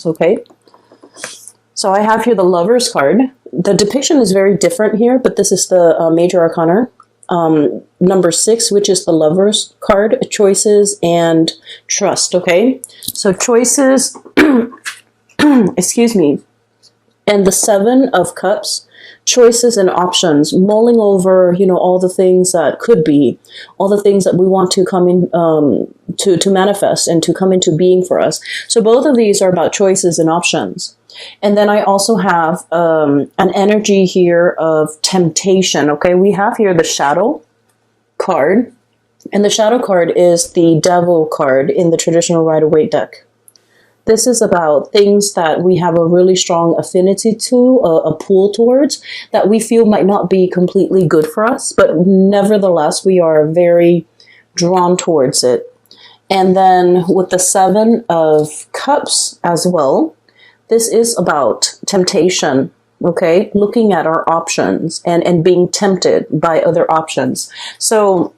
Okay. So I have here the Lovers card. The depiction is very different here, but this is the Major Arcana. Number 6, which is the Lovers card, choices and trust, okay? So choices, excuse me, and the 7 of Cups, choices and options, mulling over, you know, all the things that could be, all the things that we want to come in, to manifest and to come into being for us. So both of these are about choices and options. And then I also have an energy here of temptation, okay? We have here the Shadow card, and the Shadow card is the Devil card in the traditional Rider-Waite deck. This is about things that we have a really strong affinity to, a pull towards, that we feel might not be completely good for us, but nevertheless, we are very drawn towards it. And then with the 7 of Cups as well, this is about temptation, okay? Looking at our options and being tempted by other options. So,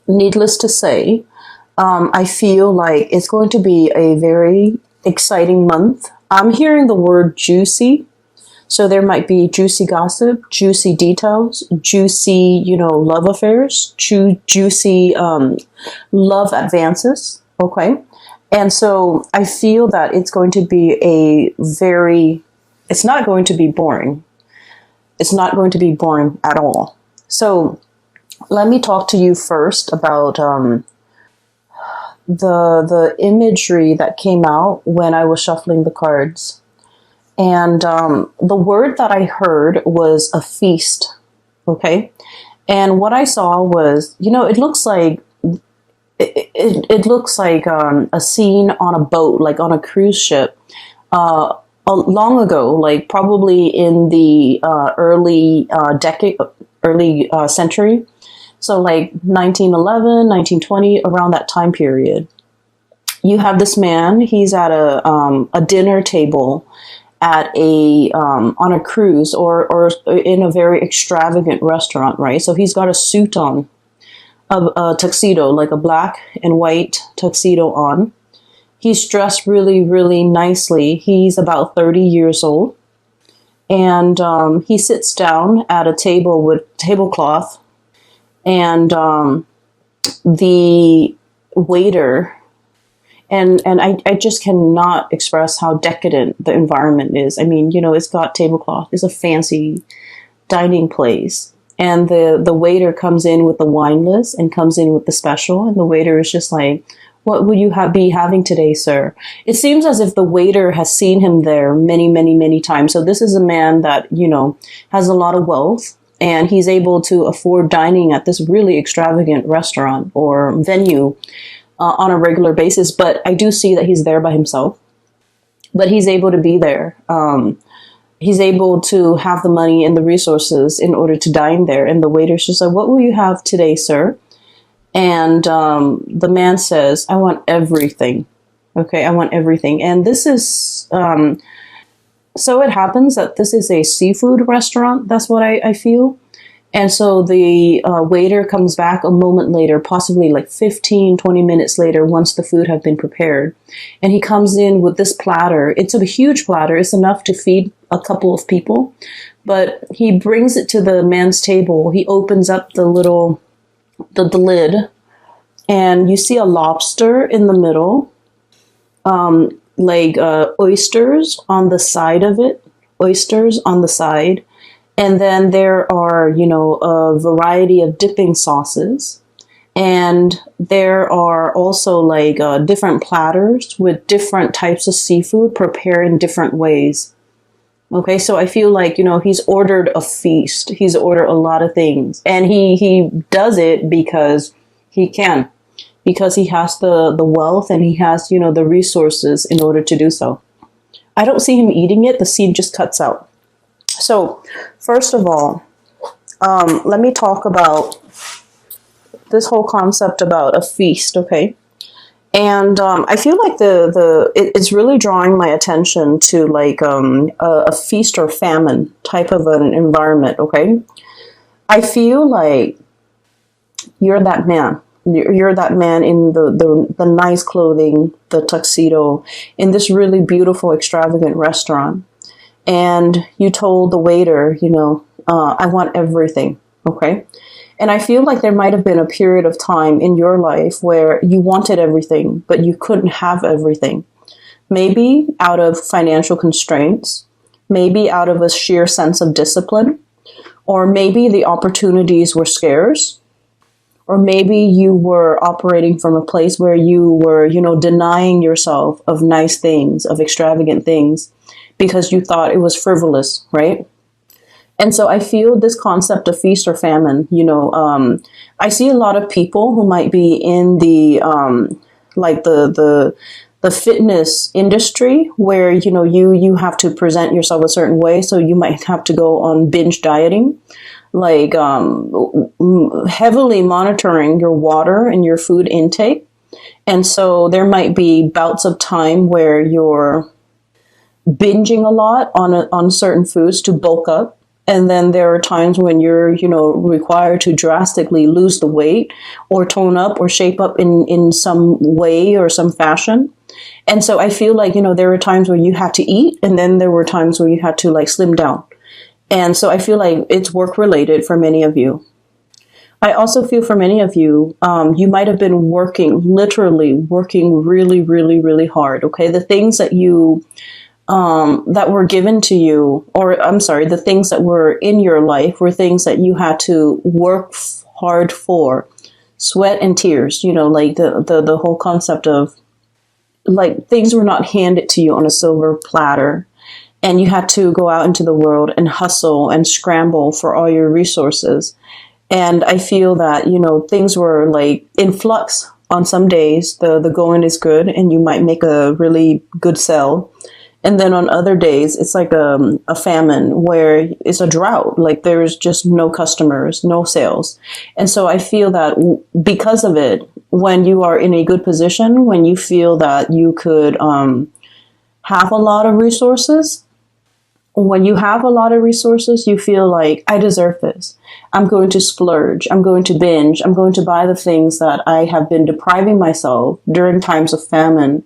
needless to say, I feel like it's going to be a very exciting month. I'm hearing the word juicy. So there might be juicy gossip, juicy details, juicy, you know, love affairs, juicy love advances, okay? And so I feel that it's going to be it's not going to be boring. It's not going to be boring at all. So let me talk to you first about the imagery that came out when I was shuffling the cards. And the word that I heard was a feast, okay? And what I saw was, you know, it looks like it looks like a scene on a boat, like on a cruise ship, long ago, like probably in the early century. So like 1911, 1920, around that time period. You have this man, he's at a dinner table at on a cruise or in a very extravagant restaurant, right? So he's got a suit on, a tuxedo, like a black and white tuxedo on. He's dressed really, really nicely. He's about 30 years old. And he sits down at a table with tablecloth. And the waiter, and I just cannot express how decadent the environment is. I mean, you know, it's got tablecloth. It's a fancy dining place. And the waiter comes in with the wine list and comes in with the special. And the waiter is just like, what would you be having today, sir? It seems as if the waiter has seen him there many, many, many times. So this is a man that, you know, has a lot of wealth. And he's able to afford dining at this really extravagant restaurant or venue on a regular basis. But I do see that he's there by himself. But he's able to be there. He's able to have the money and the resources in order to dine there. And the waiter's just like, what will you have today, sir? And the man says, I want everything. Okay, I want everything. And this is... so it happens that this is a seafood restaurant. That's what I feel. And so the waiter comes back a moment later, possibly like 15, 20 minutes later, once the food have been prepared. And he comes in with this platter. It's a huge platter. It's enough to feed a couple of people. But he brings it to the man's table. He opens up the lid. And you see a lobster in the middle. Oysters on the side of it, oysters on the side. And then there are, you know, a variety of dipping sauces. And there are also like different platters with different types of seafood prepared in different ways. Okay, so I feel like, you know, he's ordered a feast. He's ordered a lot of things. And he does it because he can. Because he has the wealth and he has, you know, the resources in order to do so. I don't see him eating it. The scene just cuts out. So, first of all, let me talk about this whole concept about a feast, okay? And I feel like it's really drawing my attention to like a feast or famine type of an environment, okay? I feel like you're that man. you're that man in the nice clothing, the tuxedo, in this really beautiful, extravagant restaurant. And you told the waiter, I want everything. Okay. And I feel like there might have been a period of time in your life where you wanted everything, but you couldn't have everything. Maybe out of financial constraints, maybe out of a sheer sense of discipline, or maybe the opportunities were scarce, or maybe you were operating from a place where you were, denying yourself of nice things, of extravagant things, because you thought it was frivolous, right? And so I feel this concept of feast or famine, I see a lot of people who might be in the, the fitness industry where, you have to present yourself a certain way. So you might have to go on binge dieting, like heavily monitoring your water and your food intake. And so there might be bouts of time where you're binging a lot on certain foods to bulk up. And then there are times when you're, required to drastically lose the weight or tone up or shape up in some way or some fashion. And so I feel like, there were times where you had to eat, and then there were times where you had to like slim down. And so I feel like it's work related for many of you. I also feel for many of you, you might have been literally working really, really, really hard. Okay. The things that that were given to you, or I'm sorry, the things that were in your life were things that you had to work hard for, sweat and tears, like the whole concept of like things were not handed to you on a silver platter, and you had to go out into the world and hustle and scramble for all your resources. And I feel that, things were like in flux on some days. The going is good and you might make a really good sell. And then on other days, it's like a famine where it's a drought. Like there's just no customers, no sales. And so I feel that because of it, when you are in a good position, when you feel that you could have a lot of resources, when you have a lot of resources, you feel like, I deserve this. I'm going to splurge. I'm going to binge. I'm going to buy the things that I have been depriving myself during times of famine.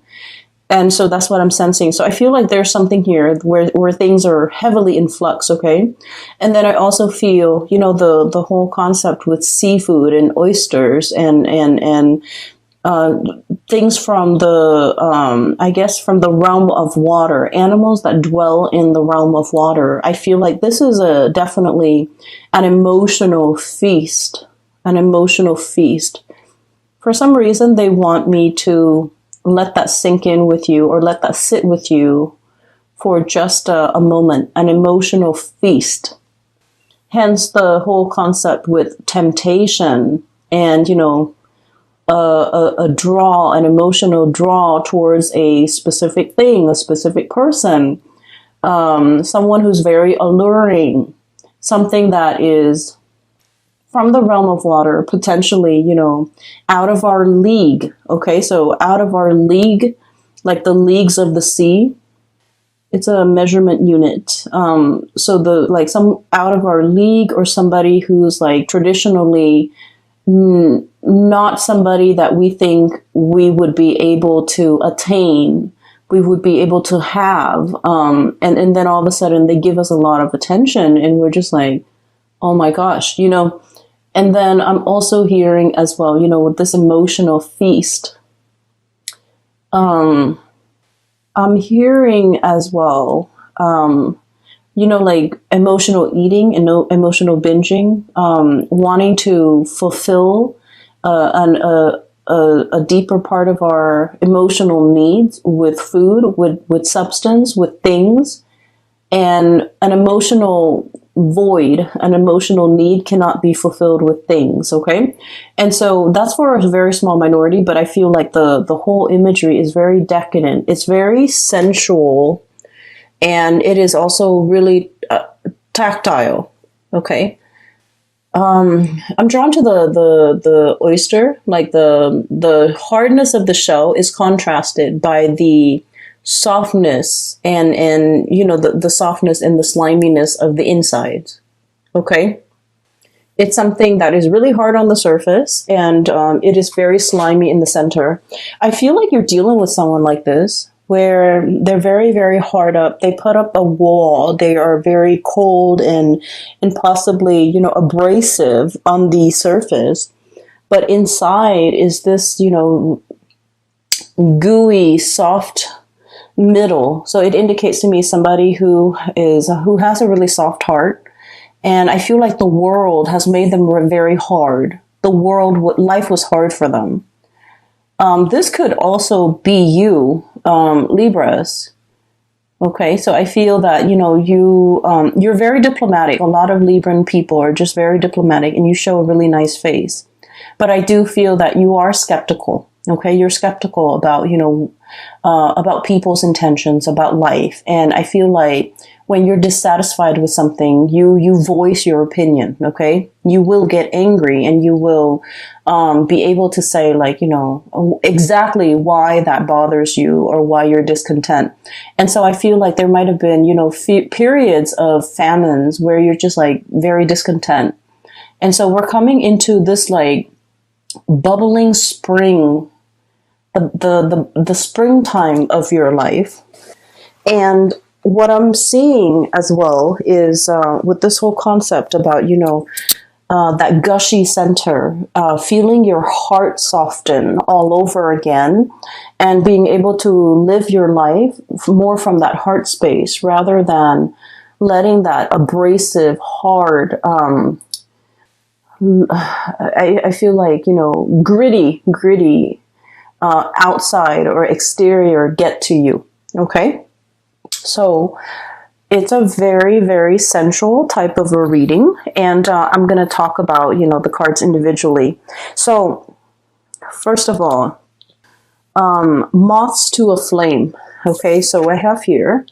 And so that's what I'm sensing. So I feel like there's something here where things are heavily in flux, okay? And then I also feel, the whole concept with seafood and oysters and things from the, I guess from the realm of water, animals that dwell in the realm of water. I feel like this is definitely an emotional feast, For some reason, they want me to let that sink in with you or let that sit with you for just a moment, an emotional feast. Hence the whole concept with temptation and, an emotional draw towards a specific thing, a specific person, someone who's very alluring, something that is from the realm of water, potentially, out of our league. Okay, so out of our league, like the leagues of the sea, it's a measurement unit. So some out of our league, or somebody who's like traditionally not somebody that we think we would be able to attain, we would be able to have. And then all of a sudden they give us a lot of attention and we're just like, oh my gosh, And then I'm also hearing as well, with this emotional feast, I'm hearing as well, like emotional eating and emotional binging, wanting to fulfill a deeper part of our emotional needs with food, with substance, with things, and an emotional void, an emotional need cannot be fulfilled with things, okay? And so that's for a very small minority, but I feel like the whole imagery is very decadent. It's very sensual, and it is also really tactile, okay? I'm drawn to the oyster, like the hardness of the shell is contrasted by the softness and the softness and the sliminess of the insides. Okay. It's something that is really hard on the surface, and it is very slimy in the center. I feel like you're dealing with someone like this, where they're very, very hard up. They put up a wall. They are very cold and possibly, you know, abrasive on the surface. But inside is this, you know, gooey, soft middle. So it indicates to me somebody who has a really soft heart. And I feel like the world has made them very hard. Life was hard for them. This could also be you, Libras. Okay, so I feel that, you know, you're very diplomatic. A lot of Libran people are just very diplomatic, and you show a really nice face. But I do feel that you are skeptical. Okay, you're skeptical about, you know, about people's intentions, about life. And I feel like when you're dissatisfied with something, you voice your opinion, okay? You will get angry, and you will be able to say, like, you know, exactly why that bothers you or why you're discontent. And so I feel like there might have been, you know, periods of famines where you're just like very discontent. And so we're coming into this like bubbling spring, the springtime of your life. And what I'm seeing as well is with this whole concept about, you know, that gushy center, feeling your heart soften all over again, and being able to live your life more from that heart space rather than letting that abrasive, hard, I feel like, you know, gritty outside or exterior get to you. Okay? So it's a very, very sensual type of a reading, and I'm going to talk about, you know, the cards individually. So first of all, moths to a flame. Okay, so I have here,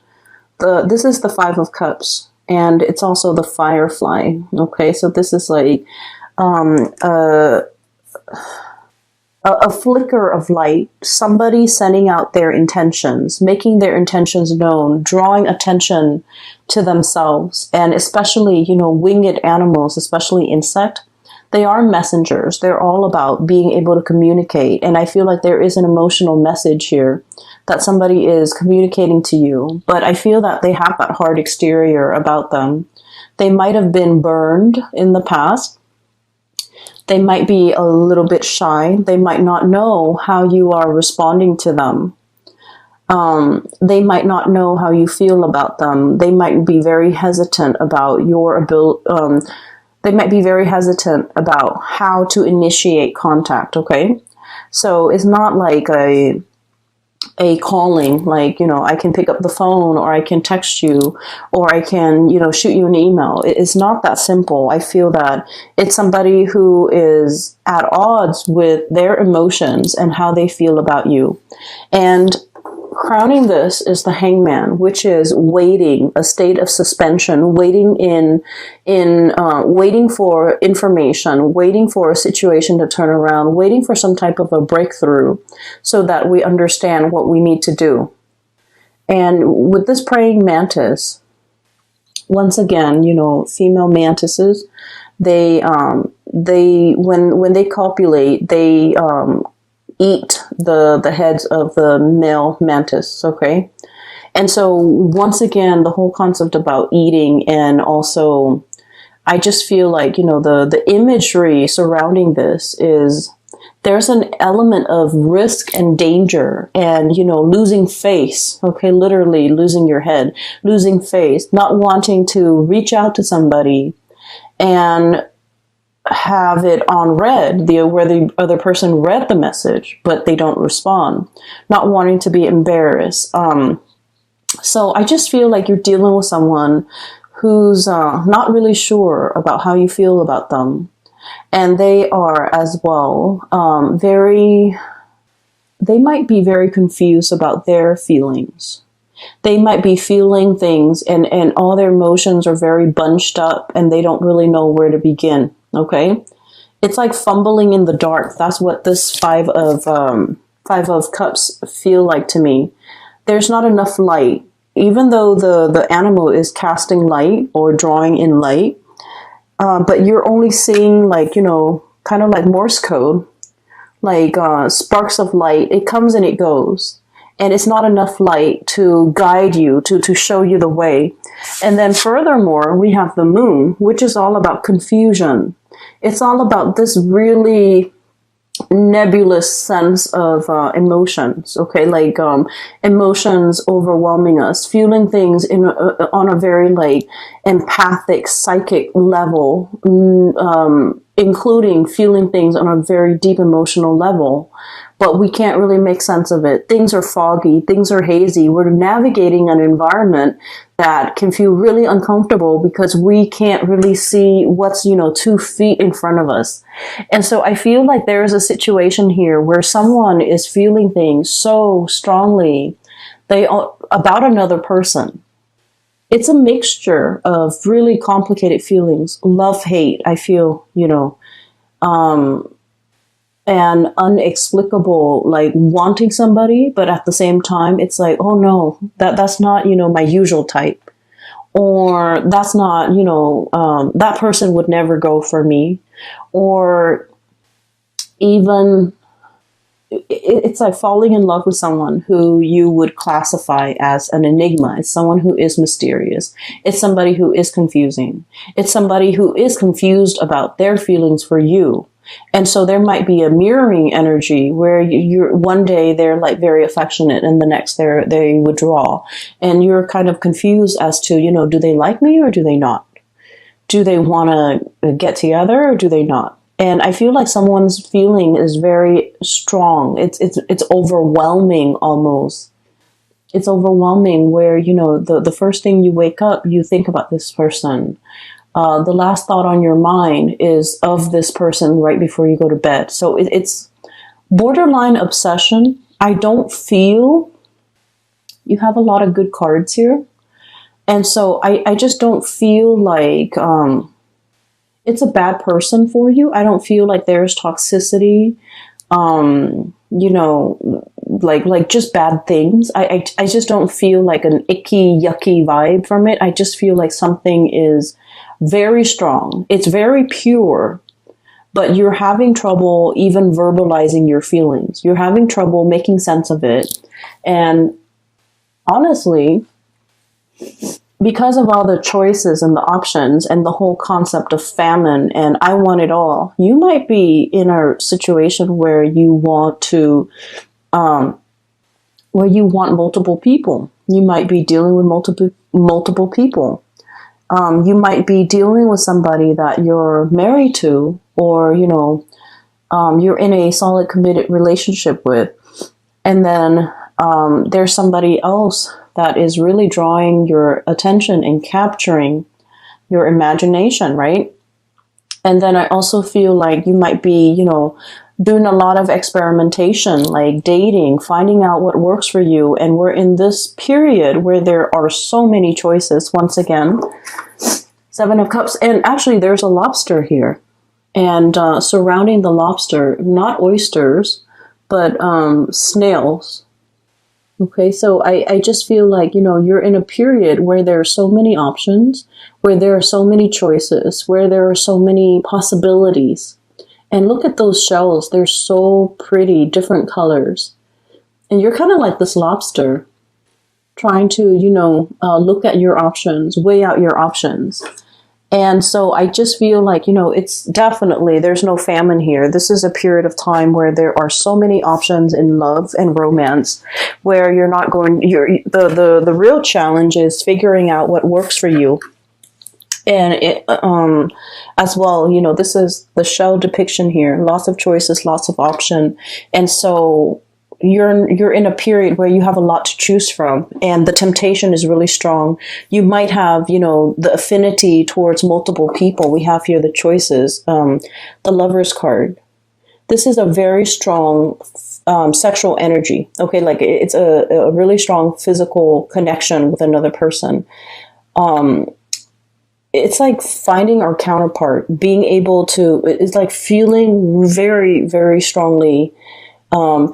this is the Five of Cups, and it's also the firefly. Okay, so this is like a flicker of light, somebody sending out their intentions, making their intentions known, drawing attention to themselves, and especially, you know, winged animals, especially insect. They are messengers. They're all about being able to communicate. And I feel like there is an emotional message here that somebody is communicating to you. But I feel that they have that hard exterior about them. They might have been burned in the past. They might be a little bit shy. They might not know how you are responding to them. They might not know how you feel about them. They might be very hesitant about your ability. They might be very hesitant about how to initiate contact. Okay, so it's not like a calling, like, you know, I can pick up the phone, or I can text you, or I can, you know, shoot you an email. It's not that simple. I feel that it's somebody who is at odds with their emotions and how they feel about you. And crowning this is the Hangman, which is waiting, a state of suspension, waiting waiting for information, waiting for a situation to turn around, waiting for some type of a breakthrough so that we understand what we need to do. And with this praying mantis, once again, you know, female mantises, they when they copulate, they eat the heads of the male mantis, okay? And so once again, the whole concept about eating, and also I just feel like, you know, the imagery surrounding this is there's an element of risk and danger and, you know, losing face, okay? Literally losing your head, losing face, not wanting to reach out to somebody and have it on read, where the other person read the message, but they don't respond, not wanting to be embarrassed. So I just feel like you're dealing with someone who's not really sure about how you feel about them. And they are as well they might be very confused about their feelings. They might be feeling things and all their emotions are very bunched up, and they don't really know where to begin. Okay, it's like fumbling in the dark. That's what this Five of Cups feel like to me. There's not enough light, even though the animal is casting light or drawing in light. but you're only seeing like, you know, kind of like Morse code, like sparks of light. It comes and it goes. And it's not enough light to guide you, to show you the way. And then furthermore, we have the moon, which is all about confusion. It's all about this really nebulous sense of emotions, okay, like emotions overwhelming us, feeling things on a very like empathic, psychic level, including feeling things on a very deep emotional level, but we can't really make sense of it. Things are foggy, things are hazy. We're navigating an environment that can feel really uncomfortable because we can't really see what's, you know, 2 feet in front of us. And so I feel like there is a situation here where someone is feeling things so strongly about another person. It's a mixture of really complicated feelings, love, hate, I feel, you know, and unexplicable, like wanting somebody, but at the same time, it's like, oh no, that's not, you know, my usual type. Or that's not, you know, that person would never go for me. Or even, it's like falling in love with someone who you would classify as an enigma. It's someone who is mysterious. It's somebody who is confusing. It's somebody who is confused about their feelings for you. And so there might be a mirroring energy where you're one day they're like very affectionate and the next they withdraw. And you're kind of confused as to, you know, do they like me or do they not? Do they want to get together or do they not? And I feel like someone's feeling is very strong. It's overwhelming almost. It's overwhelming where, you know, the first thing you wake up, you think about this person. The last thought on your mind is of this person right before you go to bed. So it's borderline obsession. I don't feel you have a lot of good cards here. And so I just don't feel like it's a bad person for you. I don't feel like there's toxicity, you know, like just bad things. I just don't feel like an icky, yucky vibe from it. I just feel like something is very strong. It's very pure, but you're having trouble even verbalizing your feelings. You're having trouble making sense of it. And honestly, because of all the choices and the options and the whole concept of famine and I want it all, you might be in a situation where you want to, where you want multiple people. You might be dealing with multiple people. You might be dealing with somebody that you're married to, or, you know, you're in a solid committed relationship with. And then there's somebody else that is really drawing your attention and capturing your imagination, right? And then I also feel like you might be, you know, doing a lot of experimentation, like dating, finding out what works for you. And we're in this period where there are so many choices. Once again, 7 of Cups. And actually, there's a lobster here. And surrounding the lobster, not oysters, but snails. Okay, so I just feel like, you know, you're in a period where there are so many options, where there are so many choices, where there are so many possibilities. And look at those shells. They're so pretty, different colors. And you're kind of like this lobster, trying to, you know, look at your options, weigh out your options. And so I just feel like, you know, it's definitely, there's no famine here. This is a period of time where there are so many options in love and romance, where you're not going, the real challenge is figuring out what works for you. And it, as well, you know, this is the shell depiction here, lots of choices, lots of option. And so you're in a period where you have a lot to choose from, and the temptation is really strong. You might have, you know, the affinity towards multiple people. We have here the choices, the Lover's card. This is a very strong sexual energy. Okay, like it's a really strong physical connection with another person. It's like finding our counterpart, being able to, it's like feeling very, very strongly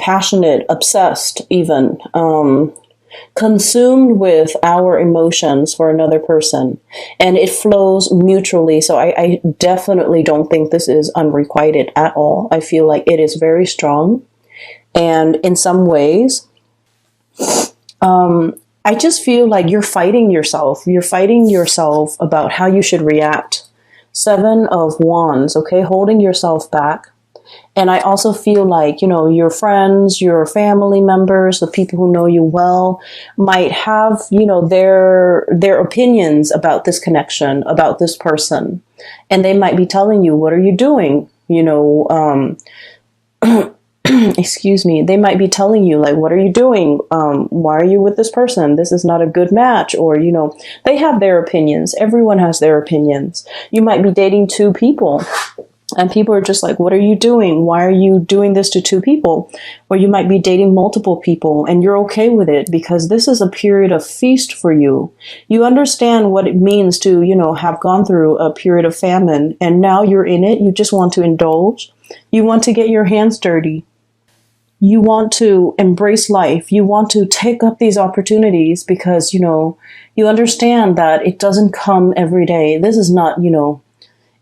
passionate, obsessed even, consumed with our emotions for another person, and it flows mutually. So I definitely don't think this is unrequited at all. I feel like it is very strong, and in some ways, I just feel like you're fighting yourself. You're fighting yourself about how you should react. 7 of Wands, okay, holding yourself back. And I also feel like, you know, your friends, your family members, the people who know you well might have, you know, their opinions about this connection, about this person. And they might be telling you, what are you doing? You know, excuse me, they might be telling you, like, what are you doing? Why are you with this person? This is not a good match. Or, you know, they have their opinions. Everyone has their opinions. You might be dating 2 people, and people are just like, what are you doing? Why are you doing this to 2 people? Or you might be dating multiple people, and you're okay with it because this is a period of feast for you. You understand what it means to, you know, have gone through a period of famine, and now you're in it. You just want to indulge. You want to get your hands dirty. You want to embrace life. You want to take up these opportunities because, you know, you understand that it doesn't come every day. This is not, you know,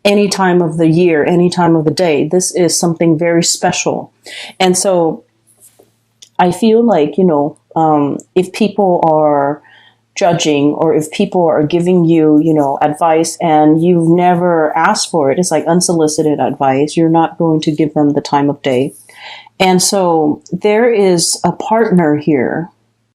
any time of the year, any time of the day. This is something very special. And so I feel like, you know, if people are judging or if people are giving you, you know, advice and you've never asked for it, it's like unsolicited advice. You're not going to give them the time of day. And so there is a partner here